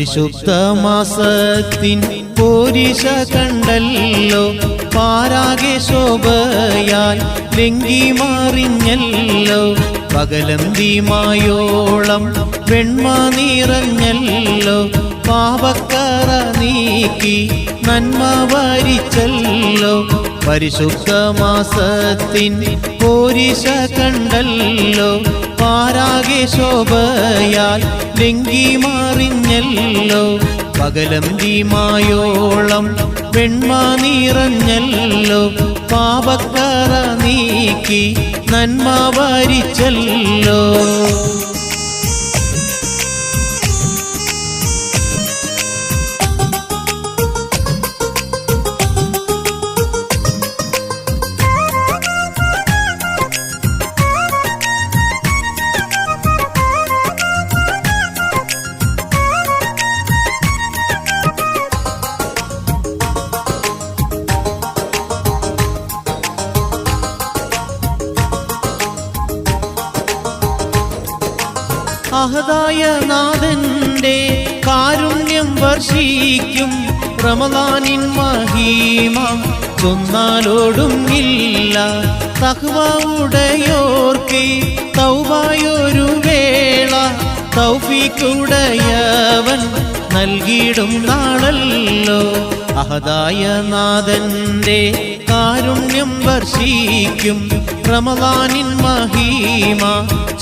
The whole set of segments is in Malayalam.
പരിശുദ്ധ മാസത്തിൻ പോരിശ കണ്ടല്ലോ, പാരാകെ ശോഭയാൽ ലംഘി മാറിഞ്ഞല്ലോ. പകലന്തിമായോളം വെണ്മ നിറഞ്ഞല്ലോ, പാപക്കറ നീക്കി നന്മ വരിച്ചല്ലോ. പരിശുദ്ധ മാസത്തിൻ പോരിശ കണ്ടല്ലോ, പാരാകെ ശോഭയാൽ ലംഘി മാറിഞ്ഞല്ലോ. പകലന്തിമായോളം വെണ്മ നിറഞ്ഞല്ലോ, പാപക്കറ നീക്കി നന്മ വരിച്ചല്ലോ. അഹദായ നാഥന്റെ കാരുണ്യം വർഷിക്കും റമളാനിൻ മഹീമ ചൊന്നാലോടുങ്ങില്ല. തഖ്വ ഉടയോർക്ക് തൗബയൊരു വേള, തൗഫീഖുടയവൻ നൽകിയിടും നാളല്ലോ. അഹദായ നാഥന്റെ കാരുണ്യം വർഷിക്കും റമളാനിൻ മഹീമ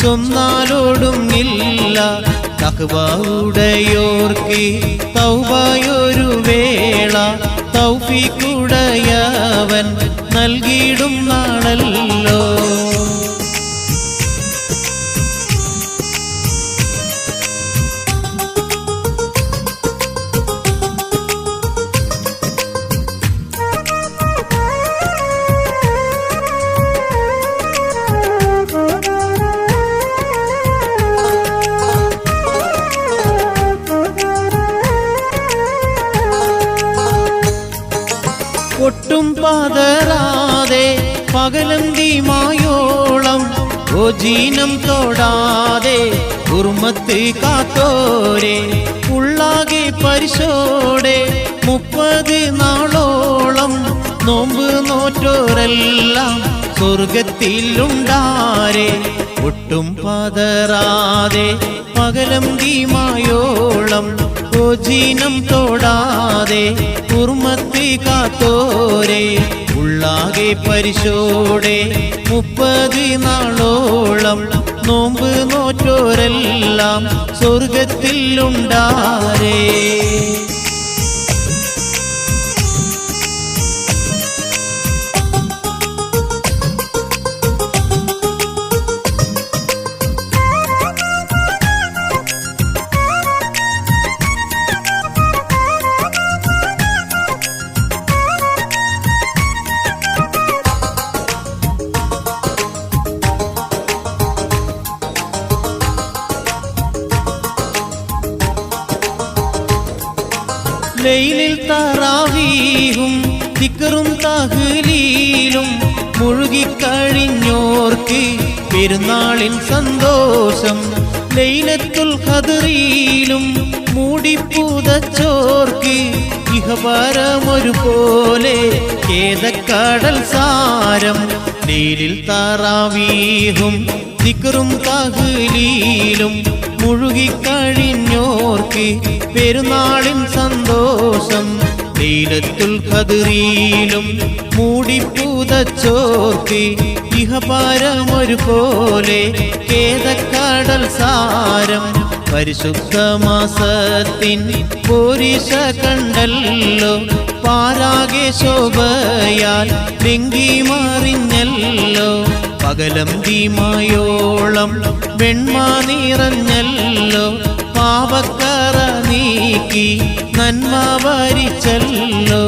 ചൊന്നാലോടുങ്ങില്ല. തഖ്വ ഉടയോർക്ക് തൗബയൊരു വേള, തൗഫീഖുടയവൻ നൽകിയിടും നാളല്ലോ. ഒട്ടും പതറാതെ പകലന്തിമായോളം ഓജീനം തൊടാതെ ഉർമത്ത് കാത്തോരെ, ഉള്ളാകെ പരിശോടെ 30 നാളോളം നോമ്പ് നോറ്റോരെല്ലാം സ്വർഗത്തിലുണ്ടാരെ. ഒട്ടും പതറാതെ പകലന്തിമായോളം ഓജീനം തൊടാതെ ഉർമത്ത് കാത്തോരെ, ഉള്ളാകെ പരിശോടെ 30 നാളോളം നോമ്പ് നോറ്റോരെല്ലാം സ്വർഗത്തിലുണ്ടാരെ. ലൈലിൽ തറാവീഹും ദിക്റും തഹ്ലീലും മുഴുകിക്കഴിഞ്ഞോർക്ക് പെരുന്നാളിൻ സന്തോഷം. ലൈലത്തുൽ ഖദ്റിലും മൂടിപ്പുതച്ചോർക്ക് ഇഹപരമൊരുപോലെ ഖേദക്കടൽ സാരം. ലൈലിൽ തറാവീഹും ദിക്റും തഹ്ലീലും മുഴുകിക്കഴിഞ്ഞോർക്ക് പെരുന്നാളിൻ സന്തോഷം. ലൈലത്തുൽ ഖദ്റിലും മൂടിപ്പുതച്ചോർക്ക് ഇഹപരമൊരുപോലെ ഖേദക്കടൽ സാരം. പരിശുദ്ധ മാസത്തിൻ പോരിശ കണ്ടല്ലോ, പാരാകെ ശോഭയാൽ ലംഘി മാറിഞ്ഞല്ലോ. പകലന്തിമായോളം വെണ്മ നിറഞ്ഞല്ലോ, പാപക്കറ നീക്കി നന്മ വരിച്ചല്ലോ.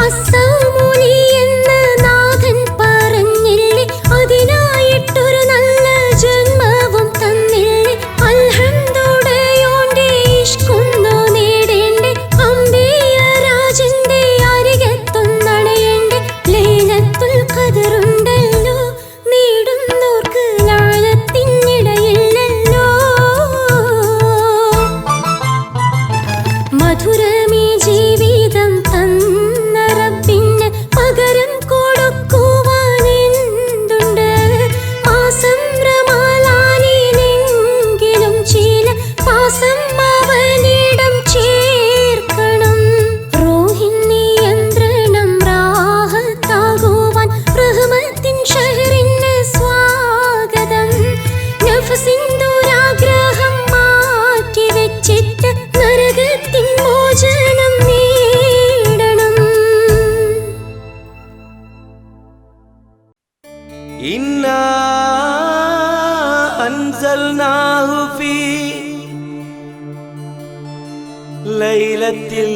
അസ്സാമുലി എന്ന് നാഥൻ പറഞ്ഞില്ലേ, അതിനായിട്ടൊരു നല്ല ജന്മവും തന്നില്ലേ. അൽഹംദുലില്ലാഹ് ഇഷ്കുന്നു നേടേണ്ടേ, അംബിയ രാജന്റെ അരികത്തൊന്നണയേണ്ടേ. ലൈലത്തുൽ ഖദറുണ്ടല്ലോ, നേടുന്നോർക്ക് ലാനത്തിനിടയില്ലല്ലോ. മധുരമീ ജീവിതം തന്ന റബ്ബിന് പകരം കൊടുക്കുവാനെന്തുണ്ട്? മാസം റമളാനിലെങ്കിലും ചില പാസം അവനിടം ചേർക്കണം. റൂഹിൻ നിയന്ത്രണം റാഹത്താകുവാൻ റഹ്മത്തിൻ ഷഹറിന് സ്വാഗതം. നഫ്സിൻ ദുരാഗ്രഹം മാറ്റി വെച്ചിട്ട് നരകത്തിൻ മോചനം നേടണം. ഇന്നാ അൻസൽനാഹു ഫീ ലൈലത്തിൽ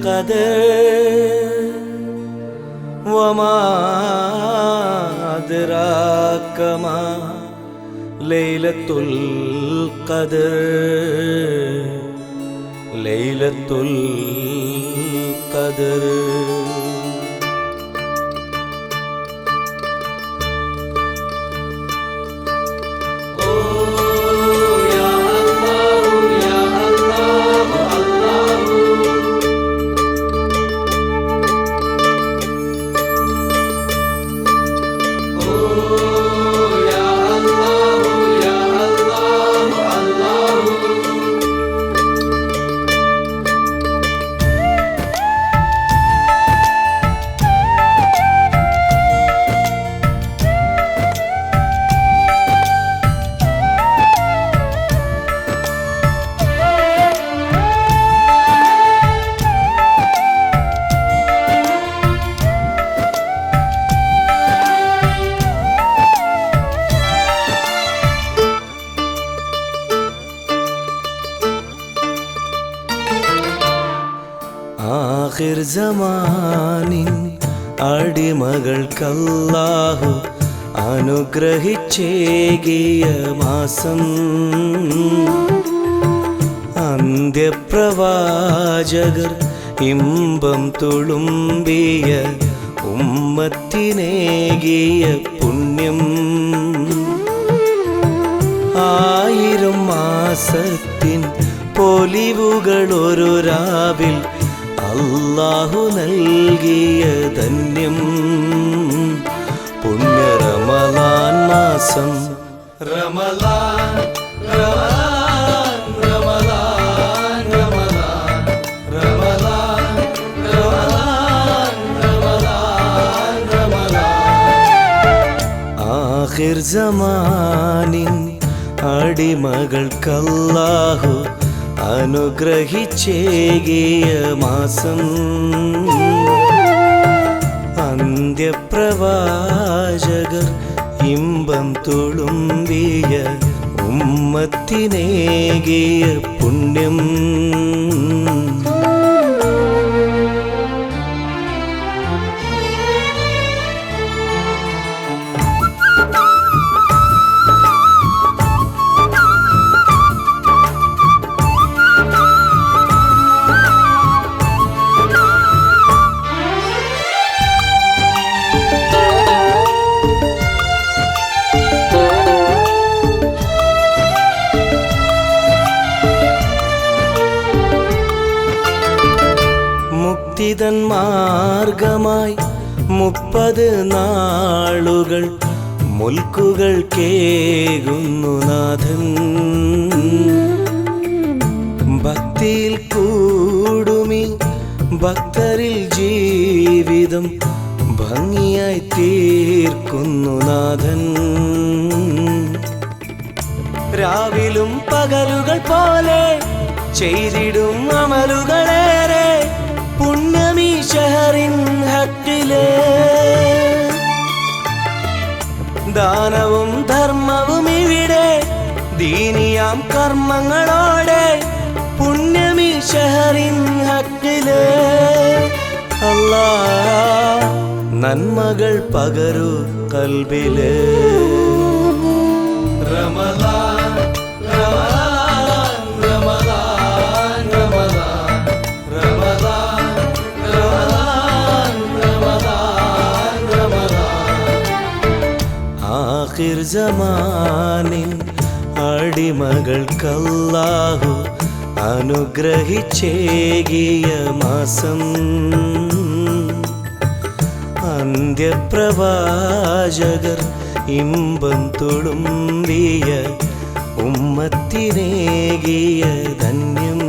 ഖദർ വമാ അദ്റാക മാ ലൈലത്തുൽ ഖദർ. ലൈലത്തുൽ ഖദർ. ആഖിർ സമാനിൻ അടിമകൾക്കല്ലാഹു അനുഗ്രഹിച്ചേകിയ മാസം. അന്ത്യപ്രവാചകർ ഇമ്പം തുളുമ്പിയ ഉമ്മത്തിനേകിയ പുണ്യം. 1000 മാസത്തിൻ പൊലിവുകളൊരു രാവിൽ അല്ലാഹു നൽകിയ ധന്യം. പുണ്യ റമളാൻ മാസം. റമളാൻ റമളാൻ റമളാൻ റമളാൻ റമളാൻ റമളാൻ റമളാൻ റമളാൻ. ആഖിർ സമാനിൻ അടിമകൾക്കല്ലാഹു അനുഗ്രഹിച്ചേകിയ മാസം. അന്ത്യപ്രവാചകർ ഇമ്പം തുളുമ്പിയ ഉമ്മത്തിനേകിയ പുണ്യം. മുക്തിതൻ മാർഗമായി 30 നാളുകൾ മുൽക്കുകൾ കേകുന്നു നാഥൻ. ഭക്തിയിൽ കൂടുമി ഭക്തരിൽ ജീവിതം ഭംഗിയായി തീർക്കുന്നു നാഥൻ. രാവിലും പകലുകൾ പോലെ ചെയ്തിടും അമലുകളേറെ പുണ്യമീ ഷഹറിൻ ഹക്കിലെ. ദാനവും ധർമ്മവും ഇവിടെ ദീനിയാം കർമ്മങ്ങളോടെ പുണ്യമീ ഷഹറിൻ ഹക്കിലെ. അല്ലാഹ് നന്മകൾ പകരു കൽബില്. റമളാൻ റമളാൻ റമളാൻ റമളാൻ റമളാൻ റമളാൻ റമളാൻ റമളാൻ. ആഖിർ സമാനിൻ അടിമകൾക്കല്ലാഹു അനുഗ്രഹിച്ചേകിയ മാസം. അന്ത്യപ്രവാചകർ ഇമ്പം തുളുമ്പിയ ഉമ്മത്തിനേകിയ ധന്യം.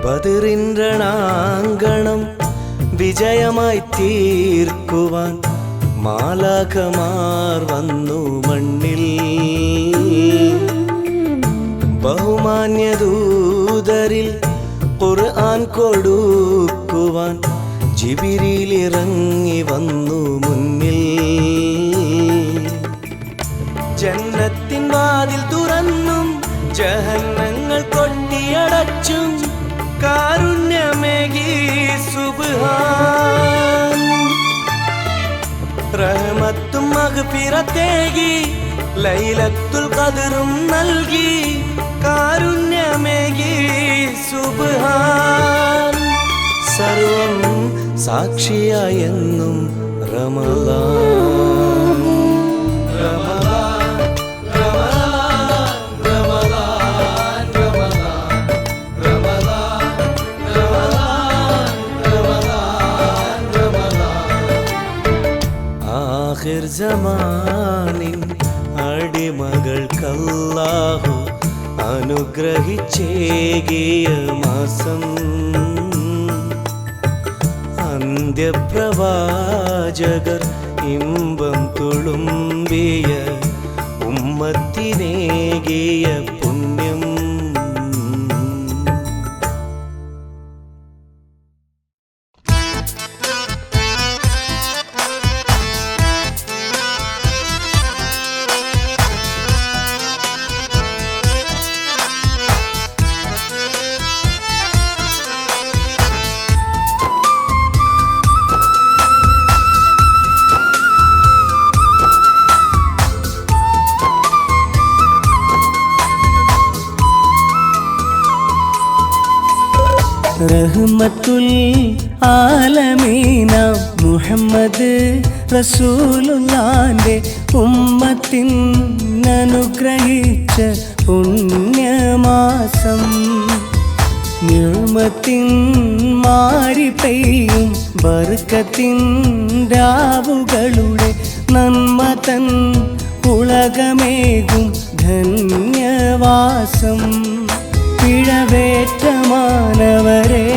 ബദറിൻ രണാങ്കണം വിജയമായി തീർക്കുവാൻ മാലാഖമാർ വന്നു മണ്ണിൽ. ബഹുമാന്യദൂതരിൽ ഖുർആൻ കൊടുക്കുവാൻ ജിബ്രീൽ ഇറങ്ങി വന്നു മുന്നിൽ. ജന്നത്തിൻ വാതിൽ തുറന്നും ജഹന്നങ്ങൾ കൊട്ടിയടച്ചും കാരുണ്യമേകി സുബ്ഹാൻ. റഹ്മത്തും മഗ്ഫിറത്തേകി ലൈലത്തുൽ ഖദ്റും നൽകി കാരുണ്യമേകി സുബ്ഹാൻ. സർവം സാക്ഷിയായെന്നും റമളാൻ റമളാൻ റമളാൻ റമളാൻ റമളാൻ റമളാൻ റമളാൻ റമളാൻ റമളാൻ. ആഖിർ സമാനിൻ അടിമകൾക്കല്ലാഹു അനുഗ്രഹിച്ചേകിയ മാസം. അന്ത്യപ്രവാചകർ ഇമ്പം തുളുമ്പിയ ഉമ്മത്തിനേകിയ പുണ്യം. റഹ്മത്തുൽ ആലമീന മുഹമ്മദ് റസൂലുള്ളാന്റെ ഉമ്മത്തിനനുഗ്രഹിച്ച പുണ്യമാസം. നിഅ്മത്തിൻ മാരി പെയ്യും ബർക്കത്തിൻ രാവുകളുടെ നന്മ തൻ ഉലകമേകും ധന്യവാസം. പിഴവേറ്റ മാനവരെ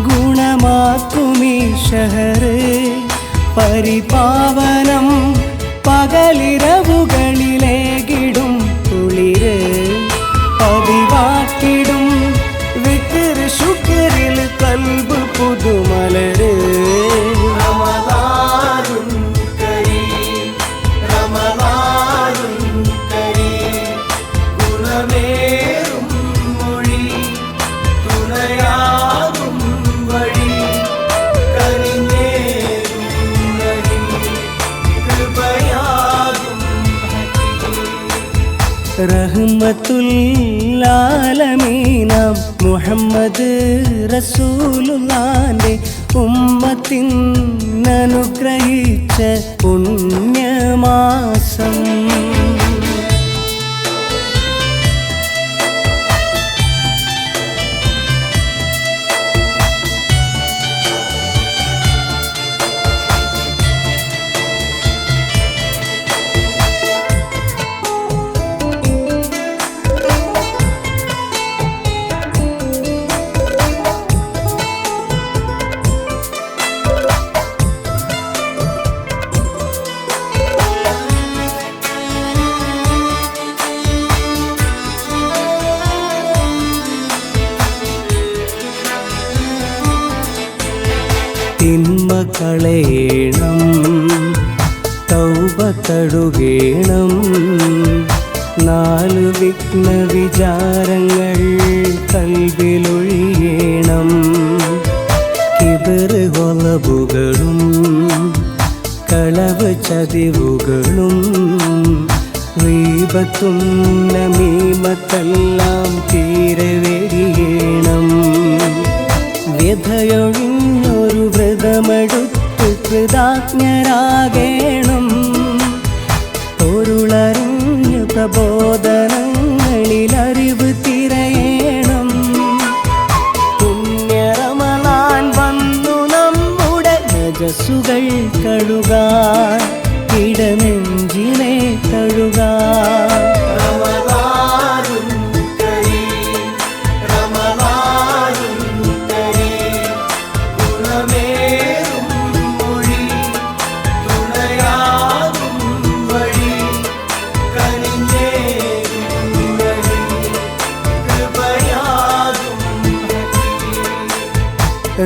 ഗുണമാക്കുമീ ഷഹറ് പരിപാവനം. പകലിരവുകളിലേകിടും കുളിര് പതിവാക്കിടും വിക്ർ ശുക്രിൽ കൽബ് പുതുമലര്. റമളാനുൻ കരീം റമളാനുൻ കരീം ഗുണമേറും മൊഴി തുണയാകും വഴി കനിഞ്ഞേറും നദി കൃപയാകും റഹ്മത്തുൽ ആലമീന മുഹമ്മദ് റസൂലുള്ളാന്റെ ഉമ്മത്തിനനുഗ്രഹിച്ച പുണ്യമാസം. കളയണം, തൗബ തടുകേണം. 4 വിഘ്ന വിചാരങ്ങൾ കൽബിലൊഴിയണം. കിബറ് കൊലബുകളും കളവ് ചതിവുകളും ഗീബത്തും നമീമത്തെല്ലാം തീരെ വെടിയണം. വ്യഥയൊഴിഞ്ഞൊരു വ്രതമെടുത്ത് കൃതാജ്ഞരാകേണം. പൊരുളറിഞ്ഞ് പ്രബോധനങ്ങളിൽ അറിവ് തിരയണം. പുണ്യറമളാൻ വന്നു നമ്മുടെ നജസുകൾ കഴുകാൻ, ഇടനെഞ്ചിനെ തഴുകാൻ.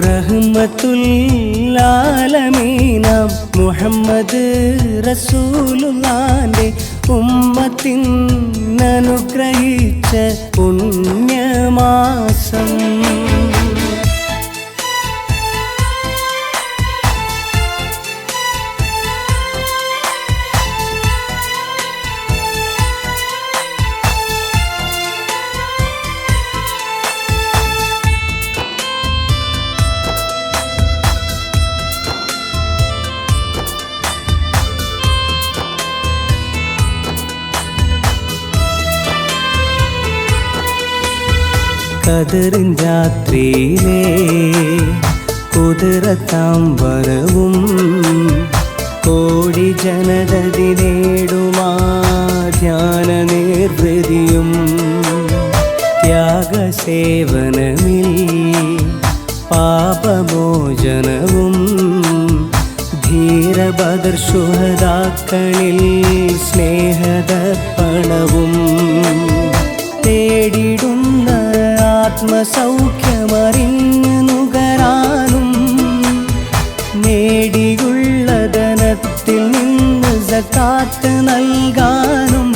റഹ്മത്തുൽ ആലമീനാം മുഹമ്മദ് റസൂലുള്ളാന്റെ ഉമ്മത്തിനനുഗ്രഹിച്ച പുണ്യമാസം. കതിറിൻ രാത്രിയിലെ കുതിരത്താം വരവും കോടി ജനതതി നേടുമാ ധ്യാന നിർവൃതിയും ത്യാഗസേവനമിൽ പാപമോചനവും ധീരബദർ ശുഹദാക്കളിൽ സ്നേഹദർപ്പണവും തേടിടുന്ന ആത്മസൗഖ്യമറിഞ്ഞു നുകരാനും നേടിയുള്ള ധനത്തിൽ നിന്ന് സകാത്ത് നൽകാനും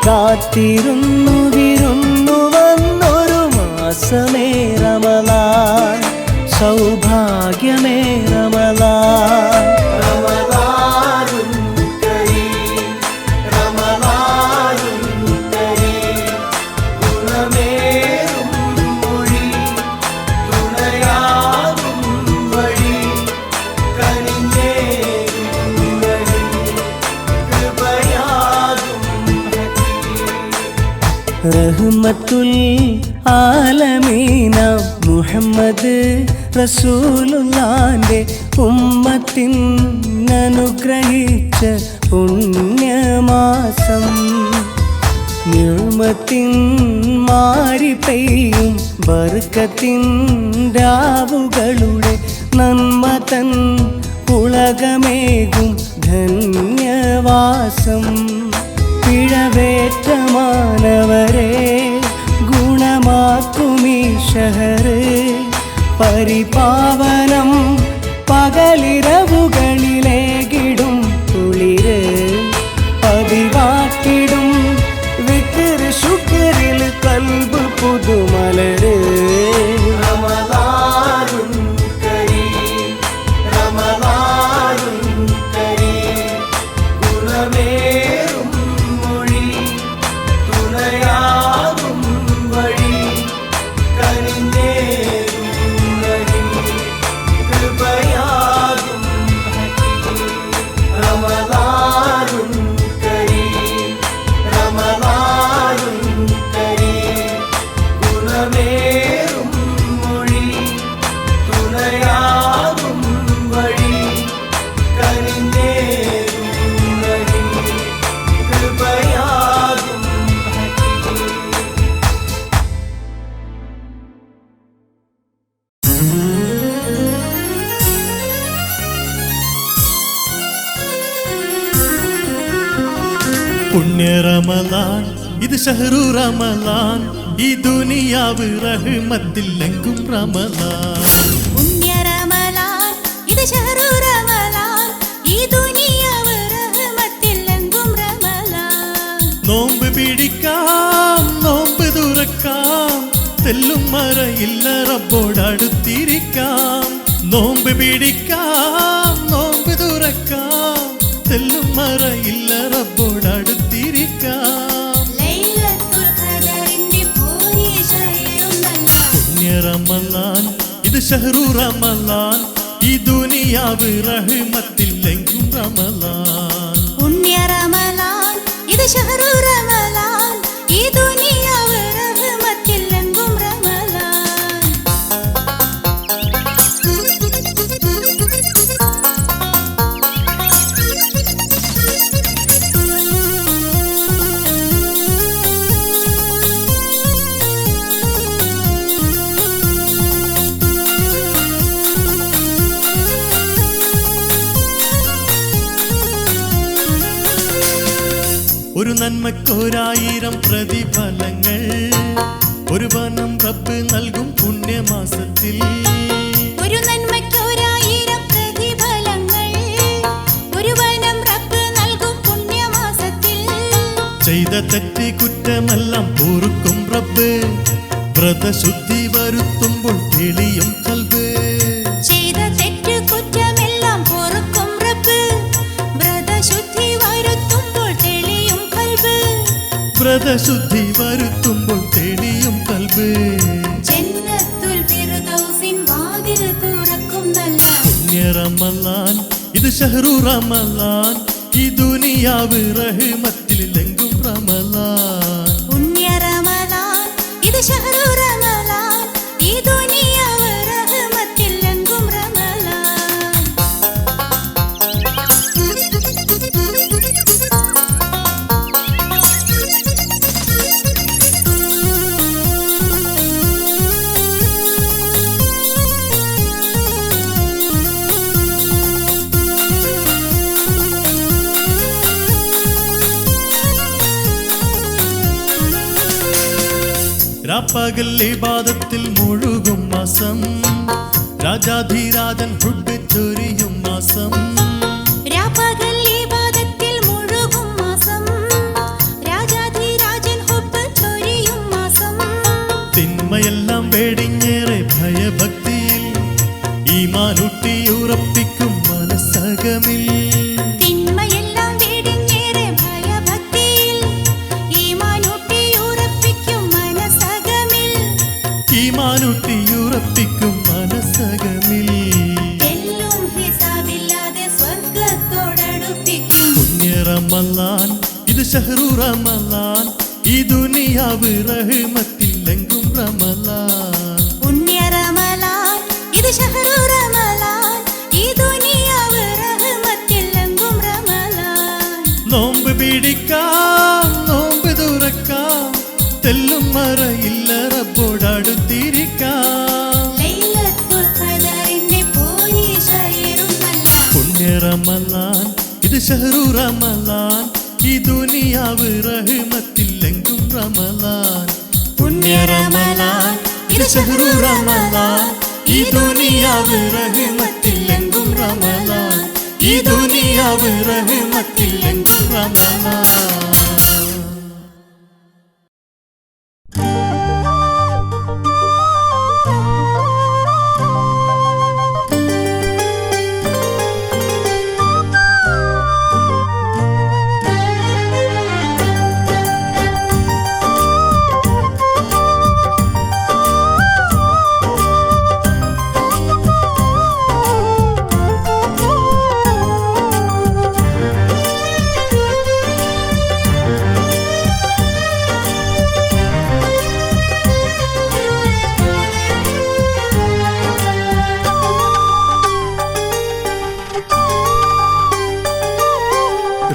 കാത്തിരുന്നു വിരുന്നു വന്നൊരു മാസമേ റമളാൻ, സൗഭാഗ്യമേ റമളാൻ. റഹ്മത്തുൽ ആലമീന മുഹമ്മദ് റസൂലുള്ളാന്റെ ഉമ്മത്തിനനുഗ്രഹിച്ച പുണ്യമാസം. നിഅ്മത്തിൻ മാരി പെയ്യും ബർക്കത്തിൻ രാവുകളുടെ നന്മ തൻ പുളകമേകും ധന്യവാസം. പിഴവേറ്റ മാനവരെ ഗുണമാക്കുമീ ഷഹറ് പരിപാവനം, പകലിരവുകളിലേകിടും കുളിര് പതിവാക്കിടും വിക്ർ ശുക്രിൽ കൽബ് പുതുമലര്. പുണ്യ റമളാൻ ഇത് ഷഹ്റു റമളാൻ, ഈ ദുനിയാവ് റഹ്മത്തിലെങ്കും റമളാൻ. പുണ്യ റമളാൻ നോമ്പ് പിടിക്കാം നോമ്പ് തുറക്കാം തെല്ലും മറയില്ല റബ്ബോടടുത്തിരിക്കാം നോമ്പ് പിടിക്കാം നോമ്പ് തുറക്കാം തെല്ലും മറയില്ല റബ്ബോടടുത്തിരിക്കാം പുണ്യ റമളാൻ ഇത് ഷഹ്റു റമളാൻ ഈ ദുനിയാവ് റഹ്മത്തിലെങ്കും റമളാൻ പുണ്യ റമളാൻ ഇത് ഷഹ്റു റമളാൻ ഈ ദുനിയാവ് റഹ്മത്തിലെങ്കും റമളാൻ ഒരു നന്മക്കൊരായിരം പ്രതിഫലങ്ങൾ ഒരു വനം റബ്ബ് നൽകും പുണ്യമാസത്തിൽ ഒരു നന്മയ്ക്കൊരായിരം പ്രതിഫലങ്ങൾ ഒരു വനം റബ്ബ് നൽകും പുണ്യമാസത്തിൽ ചെയ്ത തെറ്റ് കുറ്റമെല്ലാം പൊറുക്കും റബ്ബ് വ്രതശുദ്ധി വരുത്തുമ്പോൾ തെളിയും കൽബ് ചെയ്ത തെറ്റ് കുറ്റമെല്ലാം പൊറുക്കും റബ്ബ് വ്രതശുദ്ധി വരുത്തുമ്പോൾ തെളിയും കൽബ് വ്രതശുദ്ധി വരുത്തുമ്പോൾ തെളിയും കൽബ് ജന്നത്തുൽ ഫിർദൗസിൻ വാതിൽ തുറക്കും നല്ല പുണ്യ റമളാൻ ഇത് ഷഹ്റു റമളാൻ ഈ ദുനിയാവ് റഹ്മത്തിലെങ്കും റമളാൻ പുണ്യ റമളാൻ ഇത് ഷഹ്റു റമളാൻ ഈ ദുനിയാവ് റഹ്മത്തിലെങ്കും റമളാൻ രാപ്പകൽ ഇബാദത്തിൽ മുഴുകും മാസം രാജാധിരാജൻ ഫുഡ് ചൊരിയും മാസം രാപ്പകൽ ഇബാദത്തിൽ മുഴുകും മാസം രാജാധിരാജൻ ഹുബ്ബ് ചൊരിയും മാസം തിന്മയെല്ലാം വെടിഞ്ഞേറെ ഭയഭക്തിയിൽ ഈമാനൂട്ടി ഉറപ്പിക്കും മനസ്സകമിൽ തിന്മയെല്ലാം വെടിഞ്ഞേറെ ഭയഭക്തിയിൽ ഈമാനൂട്ടി ഉറപ്പിക്കും മനസ്സകമിൽ ഈമാനൂട്ടി ഉറപ്പിക്കും മനസ്സകമിൽ എല്ലും ഹിസാബില്ലാതെ സ്വർഗ്ഗത്തോടടുപ്പിക്കും പുണ്യ റമളാൻ ഇത് ഷഹ്റു റമളാൻ ഈ ദുനിയാവ് റഹ്മത്തിലെങ്കും റമളാൻ പുണ്യ റമളാൻ ഇത് ഷഹ്റു റമളാൻ ഈ ദുനിയാവ് റഹ്മത്തിലെങ്കും റമളാൻ നോമ്പ് പിടിക്കാം നോമ്പ് തുറക്കാം തെല്ലും മറയില്ല റബ്ബോടടുത്തിരിക്കാം ലൈലത്തുൽ ഖദറിന്റെ പോലീശയേറും നല്ല പുണ്യ റമളാൻ ഇത് ഷഹ്റു റമളാൻ ഈ ദുനിയാവ് റഹ്മത്തിലെങ്കും റമളാൻ പുണ്യ റമളാൻ ഇത് ഷഹ്റു റമളാൻ ഈ ദുനിയാവ് റഹ്മത്തിലെങ്കും റമളാൻ ഈ ദുനിയാവ് റഹ്മത്തിലെങ്കും റമളാൻ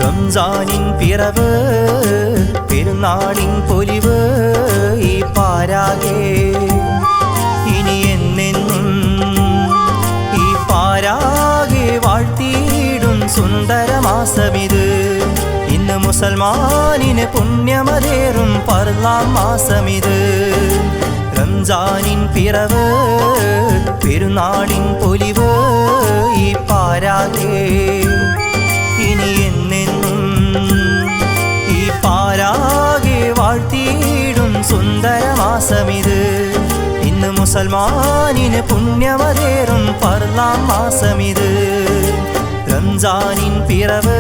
റംസാനിൻ പിറവ് പെരുന്നാളിൻ പൊലിവ് ഈ പാരാകെ ഇനി എന്നെന്നും ഈ പാരാകെ വാഴ്ത്തിയിടും സുന്ദരമാസമിത് ഇന്ന് മുസൽമാനിന് പുണ്യമതേറും പർലാം മാസമിത് റംസാനിൻ പിറവ് പെരുന്നാളിൻ പൊലിവ് ഈ പാരാകെ ഇനി എന്നെന്നും ഈ പാരാ മുസൽമാനിന് പുണ്യമതേറും ഫർളാം മാസമിത് റംസാനിൻ പിറവ്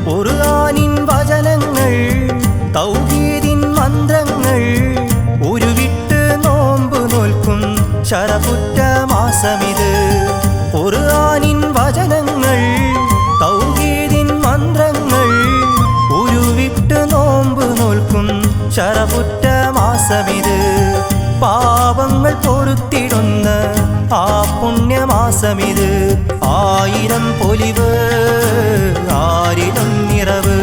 ഖുർആനിൻ വചനങ്ങൾ തൗഹീദിൻ മന്ത്രങ്ങൾ ഉരുവിട്ട് നോമ്പ് നോൽക്കും ശരഫുറ്റ മാസമിത് ഖുർആനിൻ വചനങ്ങൾ തൗഹീദിൻ മന്ത്രങ്ങൾ ഉരുവിട്ട് നോമ്പ് നോൽക്കും ശരഫുറ്റ മാസമിത് പാപങ്ങൾ പൊറുത്തിടുന്ന ആ പുണ്യമാസമിത് ആയിരം പൊലിവ് ആരിലും നിറവ്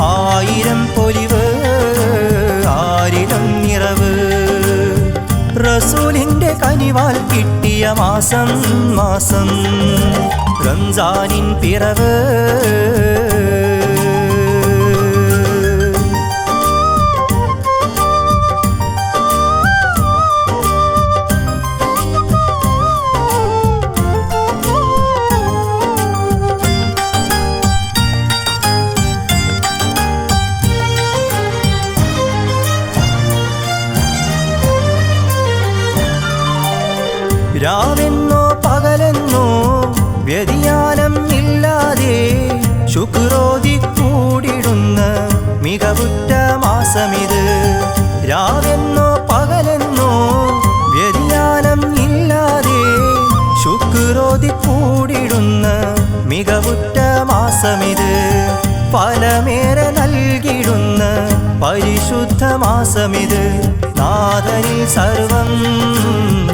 ആയിരം പൊലിവ് ആരിലും നിറവ് റസൂലിന്റെ കനിവാൽ കിട്ടിയ മാസം മാസം റംസാനിൻ പിറവ് രാവെന്നോ പകലെന്നോ വ്യതിയാനം ഇല്ലാതെ ശുക്രോതി കൂടിടുന്ന മികവുറ്റ മാസമിത് രാവെന്നോ പകലെന്നോ വ്യതിയാനം ഇല്ലാതെ ശുക്രോതി കൂടിടുന്ന മികവുറ്റ മാസമിത് ഫലമേറെ നൽകിടുന്ന പരിശുദ്ധ മാസമിത് നാഥനിൽ സർവം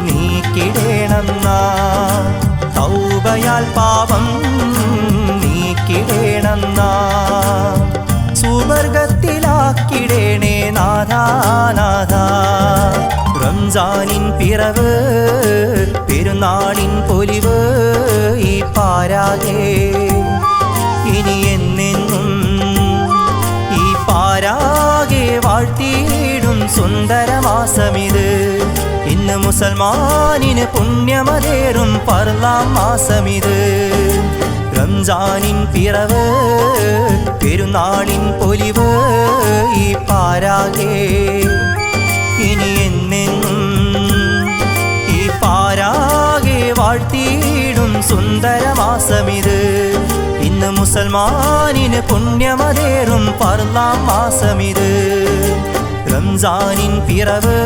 നീക്കിടേണം തൗബയാൽ പാപം നീക്കിടേണം സുവർഗത്തിലാക്കിടേണേ നാഥാനാഥ റംസാനിൻ പിറവ് പെരുന്നാളിൻ പൊലിവ് ഈ പാരാകെ ഇനി എന്നെന്നും ഈ പാരാകെ വാഴ്ത്തിയിടും സുന്ദരമാസമിത് ഇന്ന് മുസൽമാനിന് പുണ്യമതേറും ഫർളാം മാസമിത് റംസാനിൻ പിറവ് പെരുന്നാളിൻ പൊലിവ് ഈ പാരാകെ ഇനി എന്നെന്നും ഈ പാരാകെ വാഴ്ത്തിയിടും സുന്ദരമാസമിത് ഇന്ന് മുസൽമാനിന് പുണ്യമതേറും ഫർളാം മാസമിത് റംസാനിൻ പിറവ്